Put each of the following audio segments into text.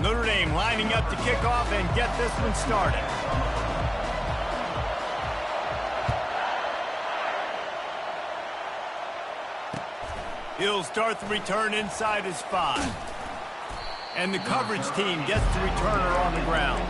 Notre Dame lining up to kick off and get this one started. He'll start the return inside his 5. And the coverage team gets the returner on the ground.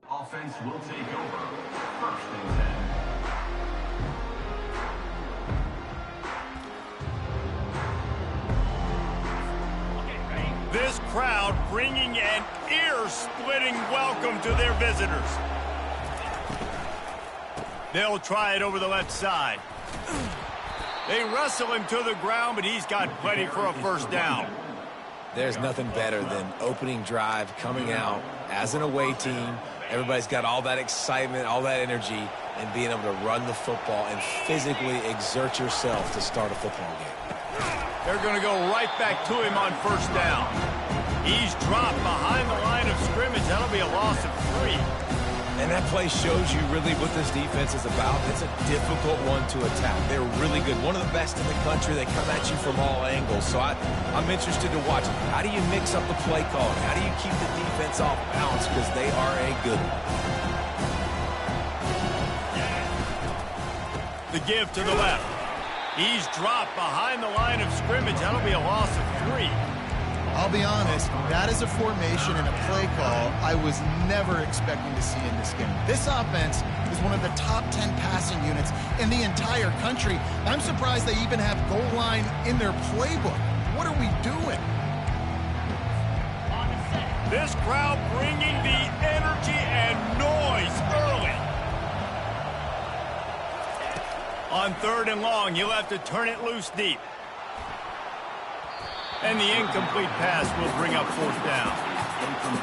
Offense will take over. First and 10. This crowd bringing an ear-splitting welcome to their visitors. They'll try it over the left side. They wrestle him to the ground, but he's got plenty for a first down. There's nothing better than opening drive, coming out as an away team. Everybody's got all that excitement, all that energy, and being able to run the football and physically exert yourself to start a football game. They're going to go right back to him on first down. He's dropped behind the line of scrimmage. That'll be a loss of 3. And that play shows you really what this defense is about. It's a difficult one to attack. They're really good. One of the best in the country. They come at you from all angles. So I'm interested to watch. How do you mix up the play calling? How do you keep the defense off balance? Because they are a good one. The give to the left. He's dropped behind the line of scrimmage. That'll be a loss of 3. I'll be honest, that is a formation and a play call I was never expecting to see in this game. This offense is one of the top 10 passing units in the entire country. I'm surprised they even have goal line in their playbook. What are we doing? This crowd bringing the energy and noise early. On 3rd and long, he'll have to turn it loose deep. And the incomplete pass will bring up 4th down.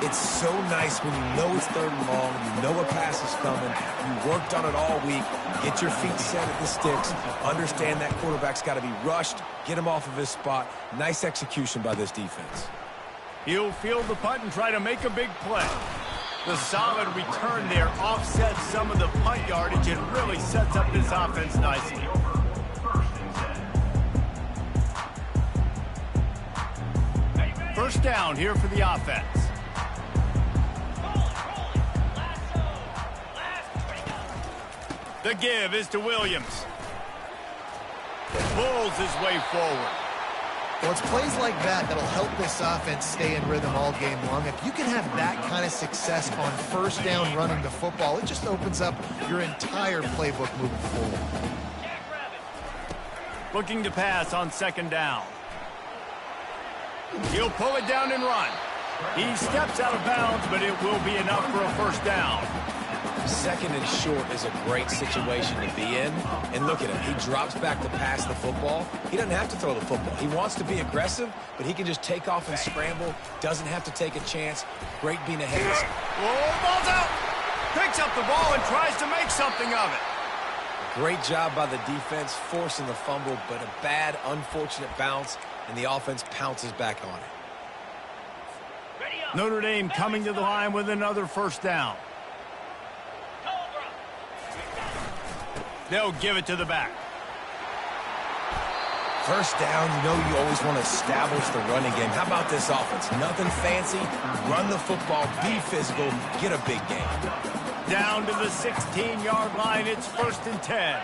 It's so nice when you know it's 3rd and long, you know a pass is coming, you worked on it all week, get your feet set at the sticks, understand that quarterback's got to be rushed, get him off of his spot. Nice execution by this defense. He'll field the punt and try to make a big play. The solid return there offsets some of the punt yardage and really sets up this offense nicely. First down here for the offense. The give is to Williams. Pulls his way forward. Well, it's plays like that that'll help this offense stay in rhythm all game long. If you can have that kind of success on first down running the football, it just opens up your entire playbook moving forward. Looking to pass on second down. He'll pull it down and run. He steps out of bounds, but it will be enough for a first down. Second and short is a great situation to be in. And look at him. He drops back to pass the football. He doesn't have to throw the football. He wants to be aggressive, but he can just take off and scramble. Doesn't have to take a chance. Great being ahead. Oh, ball's out. Picks up the ball and tries to make something of it. Great job by the defense forcing the fumble, but a bad, unfortunate bounce, and the offense pounces back on it. Notre Dame coming to the line with another first down. They'll give it to the back. First down, you know you always want to establish the running game. How about this offense? Nothing fancy. Run the football, be physical, get a big game. Down to the 16-yard line, it's 1st and 10.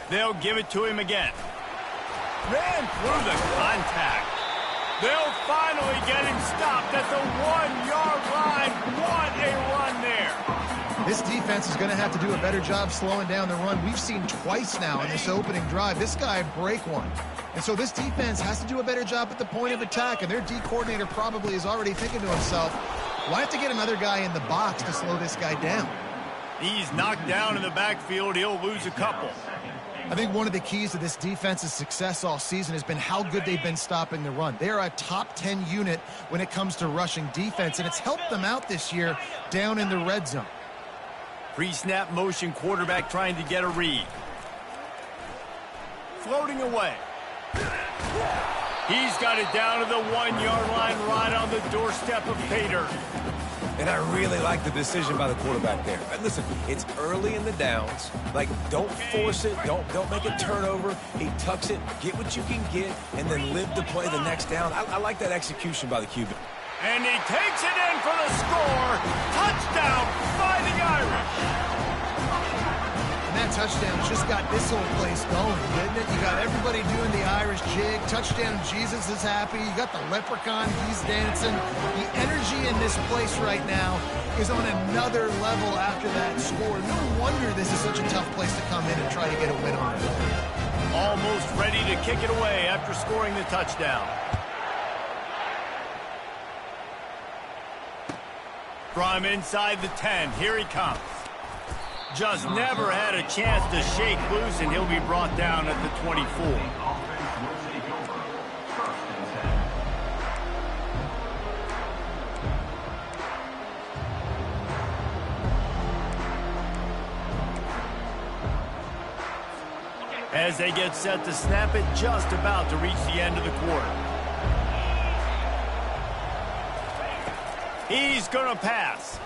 They'll give it to him again. Ran through the contact. They'll finally get him stopped at the 1-yard line. What a run there. This defense is going to have to do a better job slowing down the run. We've seen twice now in this opening drive. This guy break one. And so this defense has to do a better job at the point of attack. And their D coordinator probably is already thinking to himself, well, I have to get another guy in the box to slow this guy down. He's knocked down in the backfield. He'll lose a couple. I think one of the keys to this defense's success all season has been how good they've been stopping the run. They are a top 10 unit when it comes to rushing defense, and it's helped them out this year down in the red zone. Pre-snap motion, quarterback trying to get a read. Floating away. He's got it down to the 1-yard line right on the doorstep of Pater. And I really like the decision by the quarterback there. But listen, it's early in the downs. Like, don't force it. Don't make a turnover. He tucks it, get what you can get, and then live to play the next down. I like that execution by the QB. And he takes it in for the score. Touchdown by the Irish. And that touchdown's just got this whole place going, didn't it? You got everybody doing the Irish jig. Touchdown, Jesus is happy. You got the leprechaun, he's dancing. The energy in this place right now is on another level after that score. No wonder this is such a tough place to come in and try to get a win on it. Almost ready to kick it away after scoring the touchdown. From inside the 10, here he comes. Just never had a chance to shake loose, and he'll be brought down at the 24. As they get set to snap it, just about to reach the end of the quarter. He's going to pass.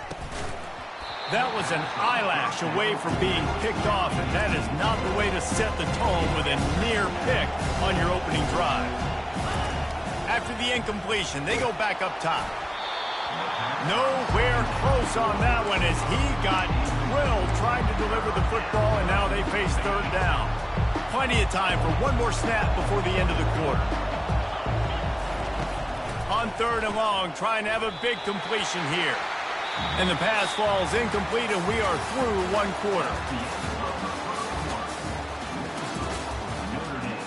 That was an eyelash away from being picked off, and that is not the way to set the tone with a near pick on your opening drive. After the incompletion, they go back up top. Nowhere close on that one as he got drilled trying to deliver the football, and now they face third down. Plenty of time for one more snap before the end of the quarter. On 3rd and long, trying to have a big completion here. And the pass falls incomplete, and we are through one quarter. Notre Dame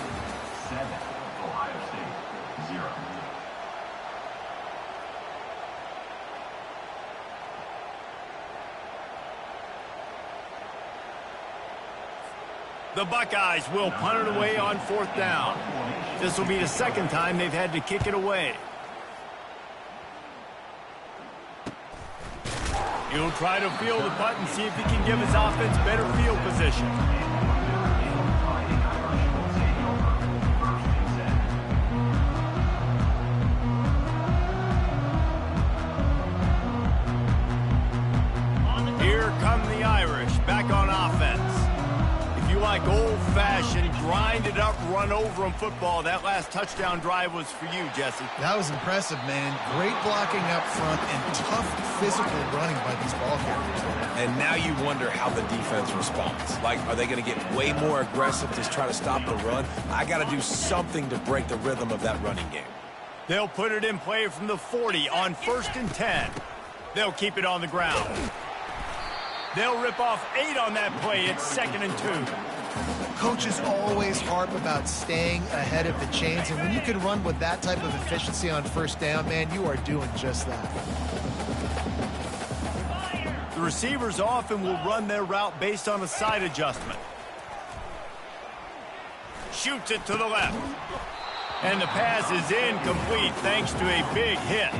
7, Ohio State 0. The Buckeyes will punt it away on 4th down. This will be the second time they've had to kick it away. He'll try to field the punt and see if he can give his offense better field position. Here come the Irish back on offense. If you like old-fashioned grind-it-up, run-over-him football. That last touchdown drive was for you, Jesse. That was impressive, man. Great blocking up front and tough physical running by these ball carriers. And now you wonder how the defense responds. Like, are they going to get way more aggressive to try to stop the run? I got to do something to break the rhythm of that running game. They'll put it in play from the 40 on 1st and 10. They'll keep it on the ground. They'll rip off 8 on that play. It's 2nd and 2. Coaches always harp about staying ahead of the chains, and when you can run with that type of efficiency on 1st down, man, you are doing just that. The receivers often will run their route based on a side adjustment. Shoots it to the left. And the pass is incomplete thanks to a big hit.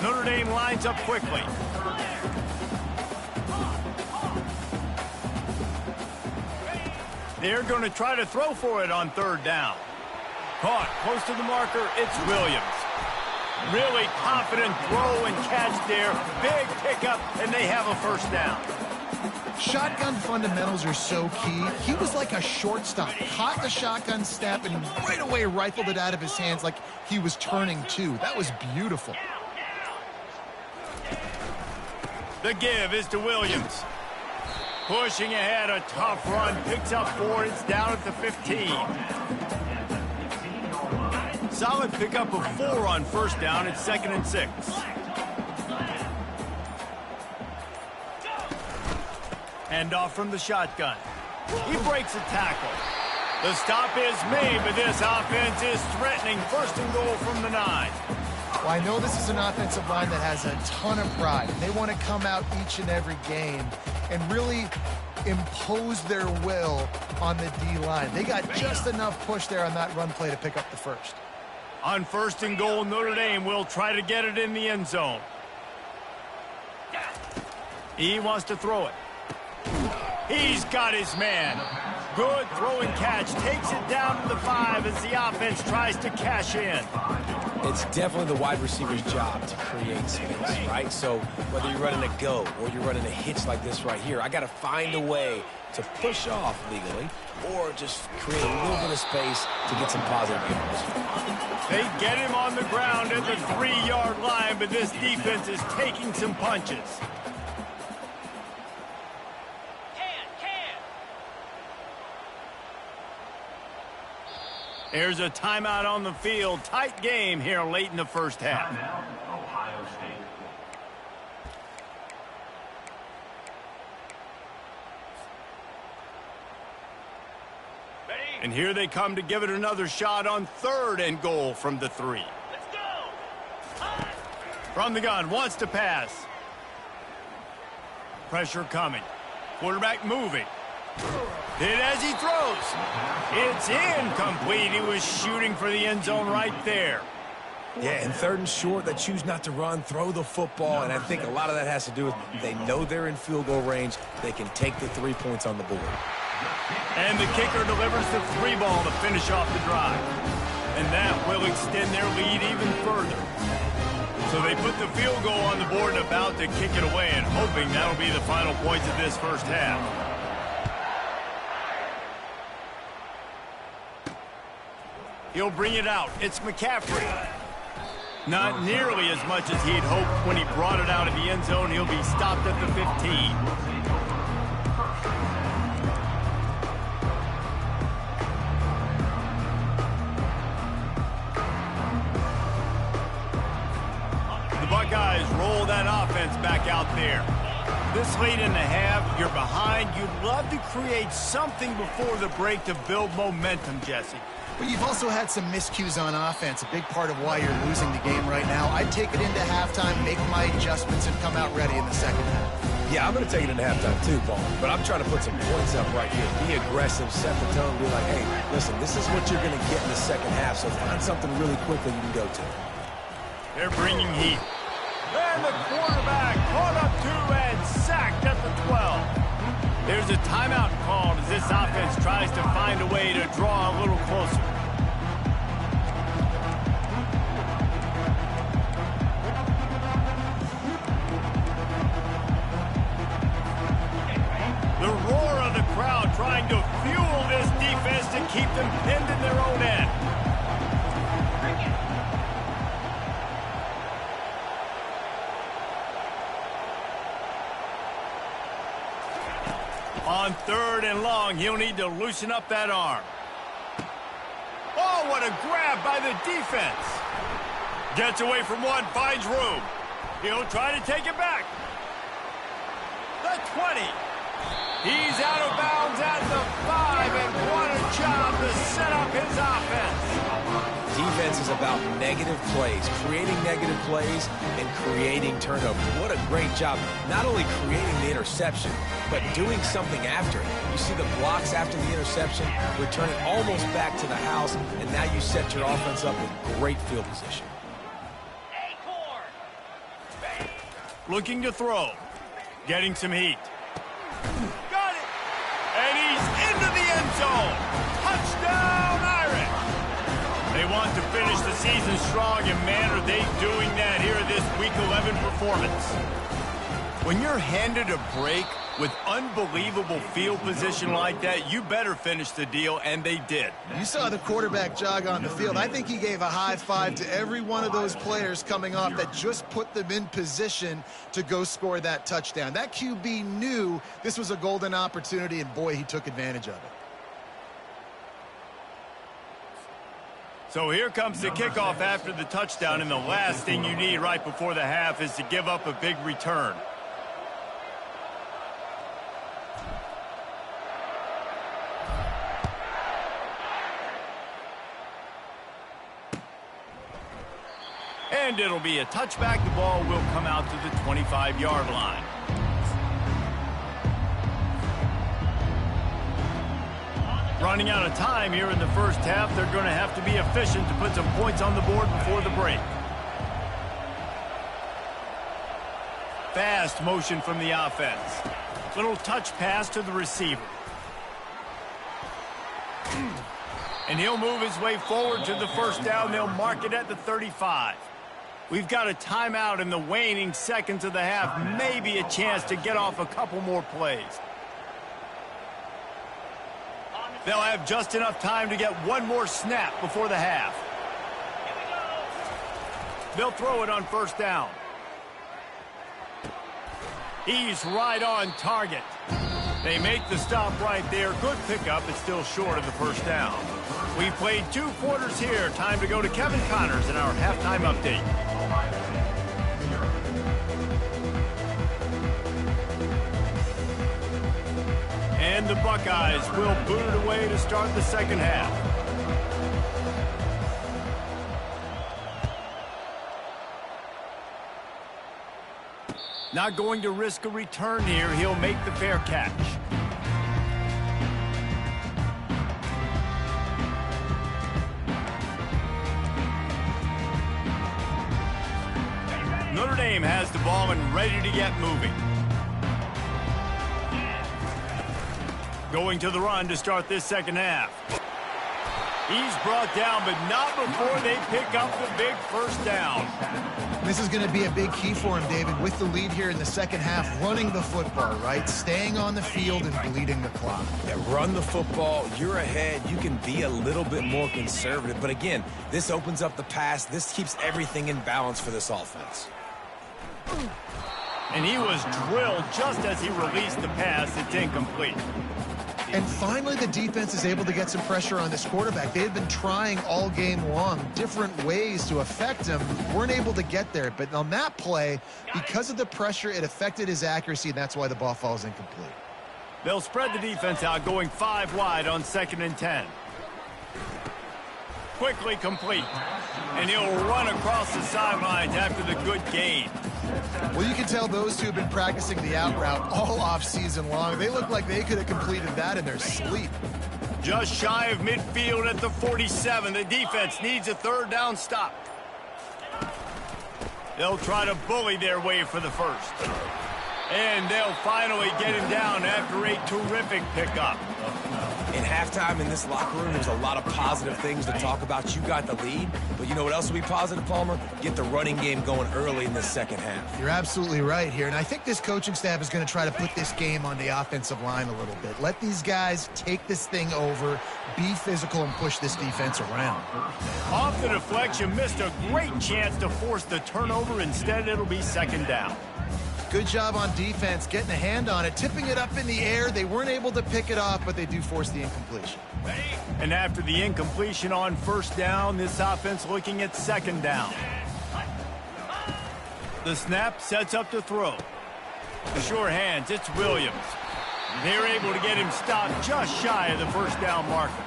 Notre Dame lines up quickly. They're going to try to throw for it on 3rd down. Caught close to the marker, it's Williams. Really confident throw and catch there. Big pickup, and they have a 1st down. Shotgun fundamentals are so key. He was like a shortstop. Caught the shotgun snap and right away rifled it out of his hands like he was turning 2. That was beautiful. The give is to Williams. Pushing ahead, a tough run. Picks up 4. It's down at the 15. Solid pickup of 4 on 1st down. It's 2nd and 6. Hand off from the shotgun. He breaks a tackle. The stop is made, but this offense is threatening. 1st and goal from the 9. Well, I know this is an offensive line that has a ton of pride. They want to come out each and every game and really impose their will on the D-line. They got just enough push there on that run play to pick up the 1st. On 1st and goal, Notre Dame will try to get it in the end zone. He wants to throw it. He's got his man. Good throw and catch. Takes it down to the 5 as the offense tries to cash in. It's definitely the wide receiver's job to create space, right? So whether you're running a go or you're running a hitch like this right here, I got to find a way to push off legally or just create a little bit of space to get some positive yards. They get him on the ground at the 3-yard line, but this defense is taking some punches. There's a timeout on the field. Tight game here late in the 1st half. Timeout, Ohio State. And here they come to give it another shot on 3rd and goal from the 3. Let's go. From the gun, wants to pass. Pressure coming. Quarterback moving. Hit as he throws. It's incomplete. He was shooting for the end zone right there. Yeah, and 3rd and short, they choose not to run, throw the football, and I think a lot of that has to do with they know they're in field goal range. They can take the 3 points on the board. And the kicker delivers the 3 ball to finish off the drive. And that will extend their lead even further. So they put the field goal on the board and about to kick it away and hoping that'll be the final points of this 1st half. He'll bring it out. It's McCaffrey. Not nearly as much as he'd hoped when he brought it out of the end zone. He'll be stopped at the 15. The Buckeyes roll that offense back out there. This late in the half, you're behind. You'd love to create something before the break to build momentum, Jesse. But you've also had some miscues on offense, a big part of why you're losing the game right now. I'd take it into halftime, make my adjustments, and come out ready in the 2nd half. Yeah, I'm going to take it into halftime too, Paul. But I'm trying to put some points up right here. Be aggressive, set the tone, be like, hey, listen, this is what you're going to get in the 2nd half, so find something really quickly you can go to. They're bringing heat. And the quarterback caught up 2 and sacked at the 12. There's a timeout called as this offense tries to find a way to draw a little closer. The roar of the crowd trying to fuel this defense to keep them pinned in their own end. On 3rd and long, he'll need to loosen up that arm. Oh, what a grab by the defense. Gets away from one, finds room. He'll try to take it back. The 20. He's out of bounds at the 5, and what a job to set up his offense. Defense is about negative plays, creating negative plays and creating turnovers. What a great job, not only creating the interception, but doing something after it. You see the blocks after the interception, returning almost back to the house, and now you set your offense up with great field position. Looking to throw. Getting some heat. Got it! And he's into the end zone. Touchdown, Irish! They want to finish the season strong, and man, are they doing that here in this Week 11 performance. When you're handed a break with unbelievable field position like that, you better finish the deal, and they did. You saw the quarterback jog on the field. I think he gave a high five to every one of those players coming off that just put them in position to go score that touchdown. That QB knew this was a golden opportunity, and boy, he took advantage of it. So here comes the kickoff after the touchdown, and the last thing you need right before the half is to give up a big return. And it'll be a touchback. The ball will come out to the 25-yard line. Running out of time here in the first half. They're going to have to be efficient to put some points on the board before the break. Fast motion from the offense. Little touch pass to the receiver. And he'll move his way forward to the first down. They'll mark it at the 35. We've got a timeout in the waning seconds of the half. Maybe a chance to get off a couple more plays. They'll have just enough time to get one more snap before the half. They'll throw it on first down. He's right on target. They make the stop right there. Good pickup, but still short of the first down. We've played 2 quarters here. Time to go to Kevin Connors in our halftime update. And the Buckeyes will boot it away to start the second half. Not going to risk a return here. He'll make the fair catch. Notre Dame has the ball and ready to get moving. Going to the run to start this second half. He's brought down, but not before they pick up the big first down. This is going to be a big key for him, David, with the lead here in the second half, running the football, right? Staying on the field and bleeding the clock. Yeah, run the football. You're ahead. You can be a little bit more conservative. But again, this opens up the pass. This keeps everything in balance for this offense. And he was drilled just as he released the pass. It's incomplete. And finally, the defense is able to get some pressure on this quarterback. They had been trying all game long different ways to affect him. Weren't able to get there. But on that play, because of the pressure, it affected his accuracy, and that's why the ball falls incomplete. They'll spread the defense out, going 5 wide on 2nd and 10. Quickly complete. And he'll run across the sidelines after the good gain. Well, you can tell those two have been practicing the out route all off-season long. They look like they could have completed that in their sleep. Just shy of midfield at the 47. The defense needs a 3rd down stop. They'll try to bully their way for the first. And they'll finally get him down after a terrific pickup. In halftime in this locker room, there's a lot of positive things to talk about. You got the lead, but you know what else will be positive, Palmer? Get the running game going early in the second half. You're absolutely right here, and I think this coaching staff is going to try to put this game on the offensive line a little bit. Let these guys take this thing over, be physical, and push this defense around. Off the deflection, missed a great chance to force the turnover. Instead, it'll be second down. Good job on defense, getting a hand on it, tipping it up in the air. They weren't able to pick it off, but they do force the incompletion. And after the incompletion on first down, this offense looking at second down. The snap sets up to throw. The sure hands, it's Williams. They're able to get him stopped just shy of the first down marker.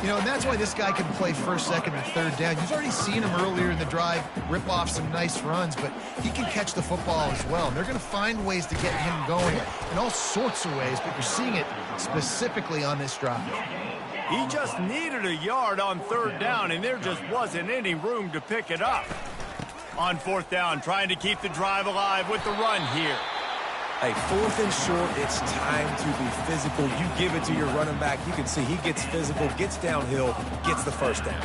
You know, and that's why this guy can play first, second, and third down. You've already seen him earlier in the drive rip off some nice runs, but he can catch the football as well. And they're going to find ways to get him going in all sorts of ways, but you're seeing it specifically on this drive. He just needed a yard on third down, and there just wasn't any room to pick it up. On fourth down, trying to keep the drive alive with the run here. Hey, fourth and short, it's time to be physical. You give it to your running back. You can see he gets physical, gets downhill, gets the first down.